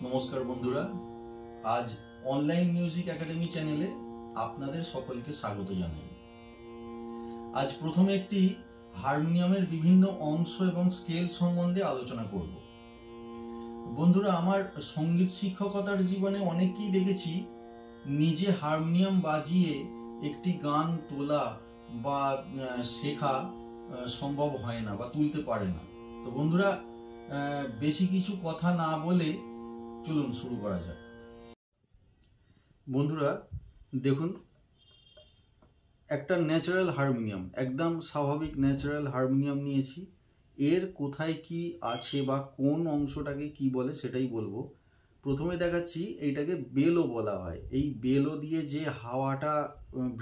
নমস্কার বন্ধুরা, আজ অনলাইন মিউজিক একাডেমি চ্যানেলে আপনাদের সকলকে স্বাগত জানাই। আজ প্রথমে একটি হারমোনিয়ামের বিভিন্ন অংশ এবং স্কেল সম্বন্ধে আলোচনা করব। বন্ধুরা, আমার সঙ্গীত শিক্ষকতার জীবনে অনেকেই দেখেছি নিজে হারমোনিয়াম বাজিয়ে একটি গান তোলা বা শেখা সম্ভব হয় না বা তুলতে পারে না। তো বন্ধুরা, বেশি কিছু কথা না বলে চলুন শুরু করা যাক। বন্ধুরা দেখুন, একটা ন্যাচারাল হারমোনিয়াম, একদম স্বাভাবিক ন্যাচারাল হারমোনিয়াম নিয়েছি। এর কোথায় কি আছে বা কোন অংশটাকে কি বলে সেটাই বলবো। প্রথমে দেখাচ্ছি, এইটাকে বেলো বলা হয়। এই বেলো দিয়ে যে হাওয়াটা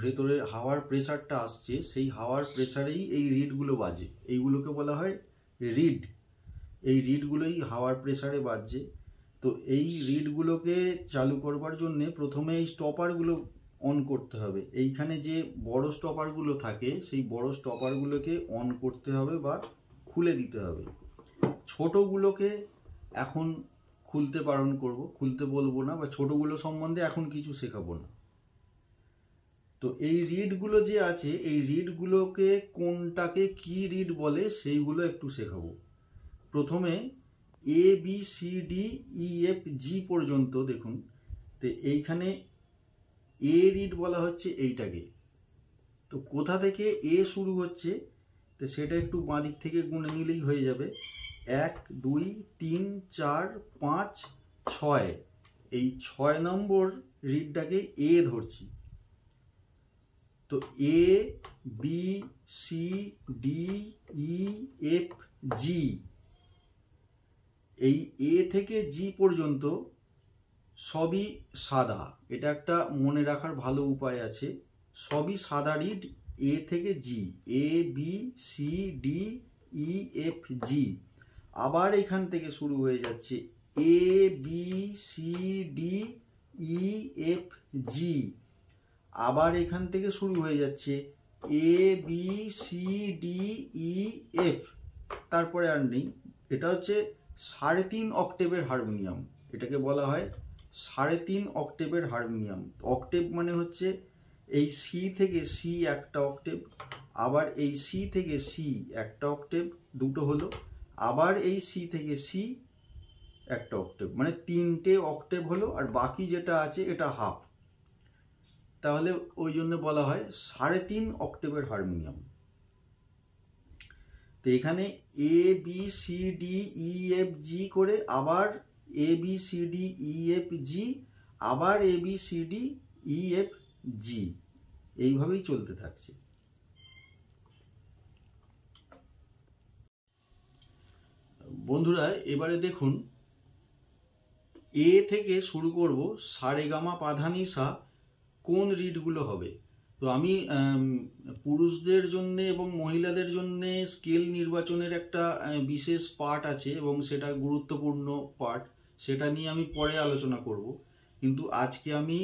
ভেতরে হাওয়ার প্রেসারটা আসছে, সেই হাওয়ার প্রেসারেই এই রিডগুলো বাজে। এইগুলোকে বলা হয় রিড। এই রিডগুলোই হাওয়ার প্রেসারে বাজছে। তো এই রিডগুলোকে চালু করবার জন্যে প্রথমে এই স্টপারগুলো অন করতে হবে। এইখানে যে বড় স্টপারগুলো থাকে, সেই বড় স্টপারগুলোকে অন করতে হবে বা খুলে দিতে হবে। ছোটগুলোকে এখন খুলতে বারণ করব, খুলতে বলবো না, বা ছোটগুলো সম্বন্ধে এখন কিছু শেখাবো না। তো এই রিডগুলো যে আছে, এই রিডগুলোকে কোনটাকে কি রিড বলে সেইগুলো একটু শেখাবো। প্রথমে A B C D E F G পর্যন্ত দেখুন। তো এইখানে এ রিড বলা হচ্ছে এইটাকে। তো কোথা থেকে এ শুরু হচ্ছে, তো সেটা একটু বাঁ দিক থেকে গুনে নিলেই হয়ে যাবে। 1 2 3 4 5 6। এই 6 নম্বর রিডটাকে এ ধরছি। তো A B C D E F G, এই এ থেকে জি পর্যন্ত সবই সাদা। এটা একটা মনে রাখার ভালো উপায় আছে। সবই সাদা রিড, এ থেকে G, A B C D E F G. আবার এখান থেকে শুরু হয়ে যাচ্ছে A B C D E F G. আবার এখান থেকে শুরু হয়ে যাচ্ছে A B C D E F. তারপরে আর নেই। এটা হচ্ছে 3.5 অক্টেভের হারমোনিয়াম। এটাকে বলা হয় 3.5 অক্টেভের হারমোনিয়াম। অক্টেভ মানে হচ্ছে এই সি থেকে সি একটা অক্টেভ, আবার এই সি থেকে সি একটা অক্টেভ, দুটো হলো। আবার এই সি থেকে সি একটা অক্টেভ, মানে 3টে অক্টেভ হলো। আর বাকি যেটা আছে এটা হাফ। তাহলে ওই জন্য বলা হয় 3.5 অক্টেভের হারমোনিয়াম। তো এখানে A B C D E F G করে আবার A B C D E F G, আবার A B C D E F G, এইভাবেই চলতে থাকছে। বন্ধুরা এবারে দেখুন, এ থেকে শুরু করব সারেগামা পাধানিসা কোন রিডগুলো হবে। তো আমি পুরুষদের জন্য এবং মহিলাদের জন্য স্কেল নির্বাচনের একটা বিশেষ পার্ট আছে এবং সেটা গুরুত্বপূর্ণ পার্ট, সেটা নিয়ে আমি পরে আলোচনা করব। কিন্তু আজকে আমি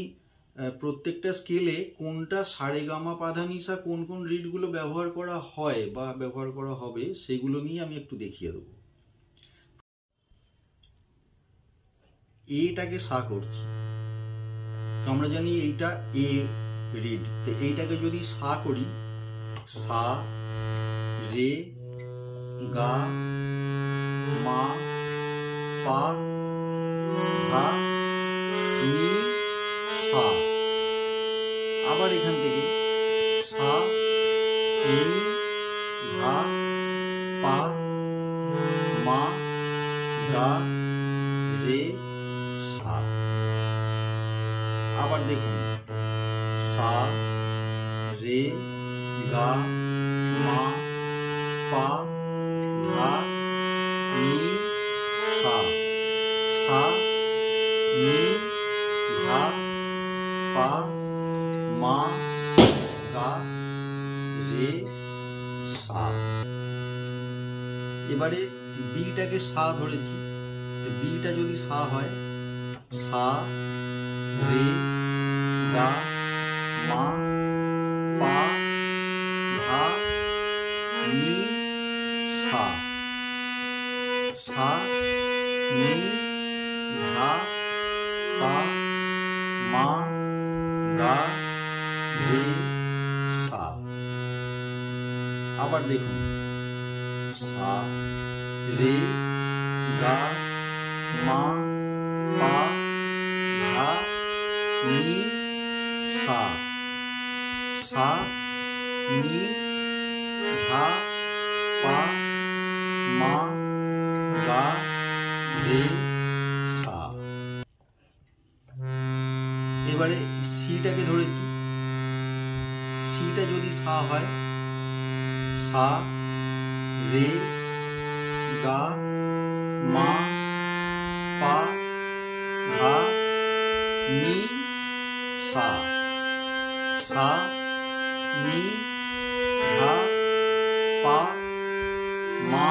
প্রত্যেকটা স্কেলে কোনটা সারেগামা পাধানিসা কোন কোন রিডগুলো ব্যবহার করা হয় বা ব্যবহার করা হবে সেগুলো নিয়ে আমি একটু দেখিয়ে দেবো। এটাকে সা করছি, তো আমরা জানি এইটা এ রিড। তো এইটাকে যদি সা করি, সা রে গা মা পা ধা নি সা। আবার এখান থেকে সা নি ধা পা মা গা রে সা। আবার দেখুন, সা রে গা মা পা ধা নি সা। সা নি ধা পা মা গা রে সা। এবারে বিটাকে সা ধরেছি। বিটা যদি সা হয়, সা রে গা মা পা ধা নি সা। সা নি ধা পা মা গা রে সা। আবার দেখুন সা রে গা মা পা ধা নি সা। সা নি ধা পা মা গা রে সা। এবারে সিটাকে ধরেছি, সিটা যদি সা হয়, সা রে গা মা পা ধা নি সা। সা নি ধা পা মা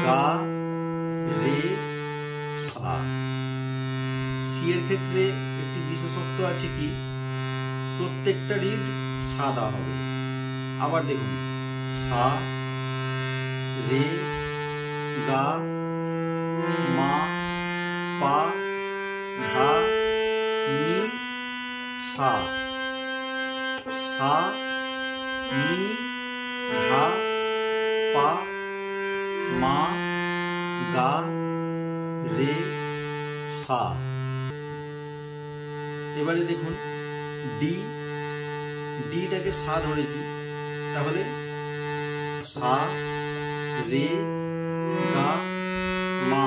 গা রে সা। সি এর ক্ষেত্রে একটি বিশেষত্ব আছে কি, প্রত্যেকটা রিড সাদা হবে। আবার দেখুন সা রে গা মা পা ধা নি সা। সা নি ধা পা মা গা রে সা। এবারে দেখুন ডি, ডিটাকে সা ধরেছি, তাহলে সা রে গা মা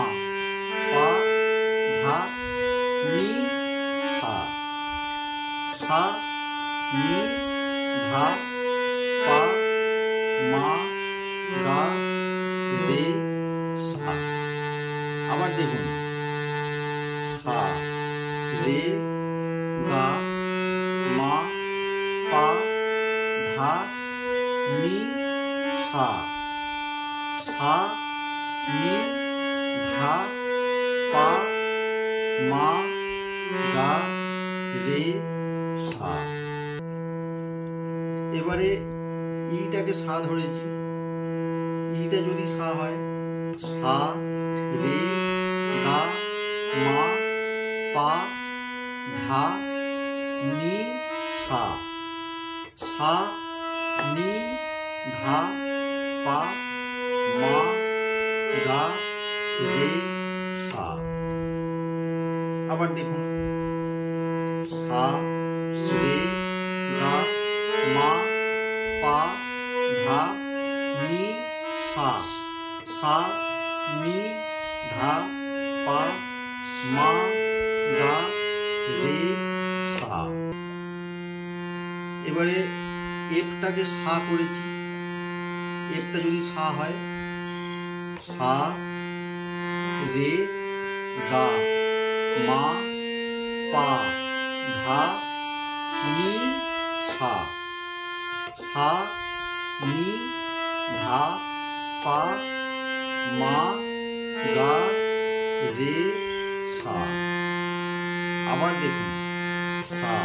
পা ধা নি সা। সা নি ধা পা মা গা রে সা। আবার দেখুন সা রে গা মা পা ধা নি সা। সা নি ধা পা মা গা রে সা। এবারে ইটাকে সা ধরেছি, ইটা যদি সা হয়, সা রে গা মা পা ধা নি সা। সা নি ধা পা মা গা রে সা। আবার দেখুন সা রে গা মা পা ধা নি সা। সা নি ধা পা মা গা রে সা। এবারে এফটাকে সা করেছি, এফটা যদি সা হয়, সা রে গা মা পা ধা নি সা। সা নি ধা পা মা গা রে সা। আবার দেখুন সা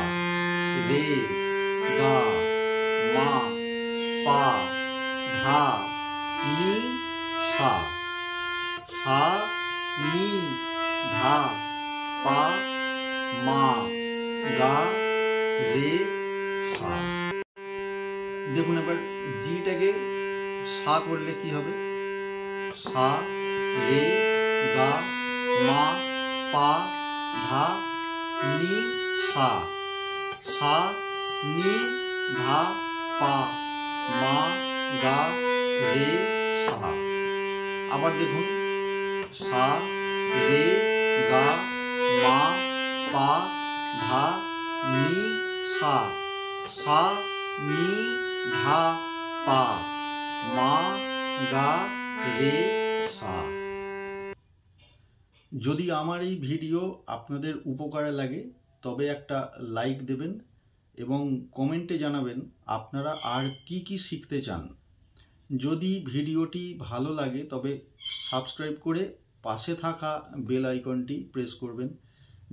রে গা মা পা ধা নি সা। সা নি ধা পা মা গা রে সা। দেখুন এবার জিটাকে সা করলে কি হবে, সা রে গা মা পা ধা নি সা। সা নি ধা পা মা গা রে সা। আবার দেখুন সা রে গা মা পা ধা নি সা। সা নি ধা পা মা গা রে সা। যদি আমার এই ভিডিও আপনাদের উপকারে লাগে তবে একটা লাইক দেবেন এবং কমেন্টে জানাবেন আপনারা আর কি কি শিখতে চান। যদি ভিডিওটি ভালো লাগে তবে সাবস্ক্রাইব করে পাশে থাকা বেল আইকনটি প্রেস করবেন,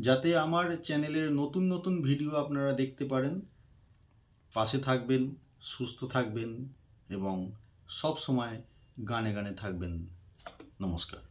যাতে আমার চ্যানেলের নতুন নতুন ভিডিও আপনারা দেখতে পারেন। পাশে থাকবেন, সুস্থ থাকবেন এবং সব সময় গানে গানে থাকবেন। নমস্কার।